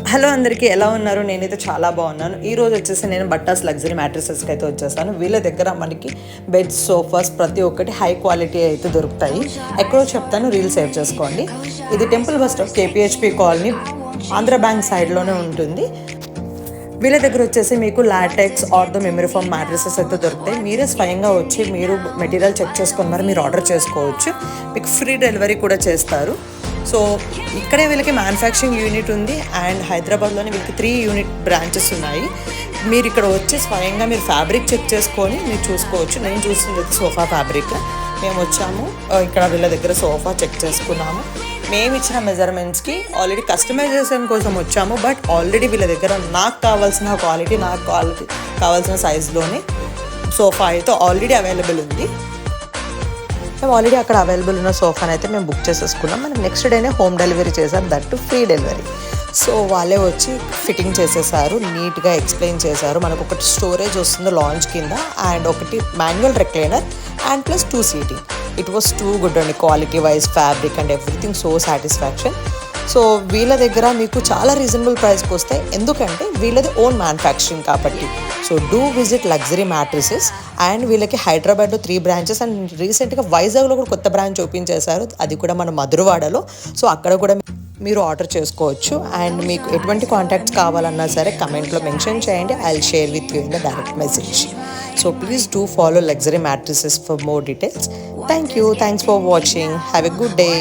Hello అందరికీ, ఎలా ఉన్నారు? నేనైతే చాలా బాగున్నాను. ఈరోజు వచ్చేసి నేను బట్టాస్ లగ్జరీ మ్యాట్రసెస్కి అయితే వచ్చేసాను. వీళ్ళ దగ్గర మనకి బెడ్స్, సోఫాస్ ప్రతి ఒక్కటి హై క్వాలిటీ అయితే దొరుకుతాయి. ఎక్కడో చెప్తాను, రీల్ సేవ్ చేసుకోండి. ఇది temple bus stop, KPHB colony, Andhra bank సైడ్లోనే ఉంటుంది. వీళ్ళ దగ్గర వచ్చేసి మీకు latex ortho memory foam mattresses అయితే దొరుకుతాయి. మీరే స్వయంగా వచ్చి మీరు మెటీరియల్ చెక్ చేసుకొని మరి మీరు ఆర్డర్ చేసుకోవచ్చు. మీకు ఫ్రీ డెలివరీ కూడా చేస్తారు. సో ఇక్కడే వీళ్ళకి మ్యానుఫ్యాక్చరింగ్ యూనిట్ ఉంది అండ్ హైదరాబాద్లోనే వీళ్ళకి 3 యూనిట్ బ్రాంచెస్ ఉన్నాయి. మీరు ఇక్కడ వచ్చి స్వయంగా మీరు ఫ్యాబ్రిక్ చెక్ చేసుకొని మీరు చూసుకోవచ్చు. నేను చూస్తుంది సోఫా ఫ్యాబ్రిక్. మేము వచ్చాము, ఇక్కడ వీళ్ళ దగ్గర సోఫా చెక్ చేసుకున్నాము. మేము ఇచ్చిన మెజర్మెంట్స్కి ఆల్రెడీ కస్టమైజేషన్ కోసం వచ్చాము. బట్ ఆల్రెడీ వీళ్ళ దగ్గర నాకు కావాల్సిన క్వాలిటీ, నాకు కావాల్సిన సైజులోనే సోఫా అయితే ఆల్రెడీ అవైలబుల్ ఉంది. మేము ఆల్రెడీ అక్కడ అవైలబుల్ ఉన్న సోఫాని అయితే మేము బుక్ చేసేసుకున్నాం. మనకి నెక్స్ట్ డేనే హోమ్ డెలివరీ చేశారు, దట్ ఫ్రీ డెలివరీ. సో వాళ్ళే వచ్చి ఫిట్టింగ్ చేసేసారు, నీట్గా ఎక్స్ప్లెయిన్ చేశారు. మనకు ఒకటి స్టోరేజ్ వస్తుంది లాంచ్ కింద అండ్ ఒకటి manual recliner and plus 2 seating. It was too good అండి, quality wise, fabric and everything so satisfaction. So వీళ్ళ దగ్గర మీకు చాలా రీజనబుల్ ప్రైస్కి వస్తాయి, ఎందుకంటే వీళ్ళది ఓన్ మ్యానుఫ్యాక్చరింగ్ కాబట్టి. So do visit luxury mattresses. And వీళ్ళకి హైదరాబాద్లో 3 బ్రాంచెస్ అండ్ రీసెంట్గా వైజాగ్లో కూడా కొత్త బ్రాంచ్ ఓపెన్ చేశారు, అది కూడా మన మధురవాడలో. సో అక్కడ కూడా మీరు ఆర్డర్ చేసుకోవచ్చు. అండ్ మీకు ఎటువంటి కాంటాక్ట్స్ కావాలన్నా సరే కమెంట్లో మెన్షన్ చేయండి, I will share with you in the direct message. So please do follow luxury mattresses for more details. Thank you. Thanks for watching. Have a good day.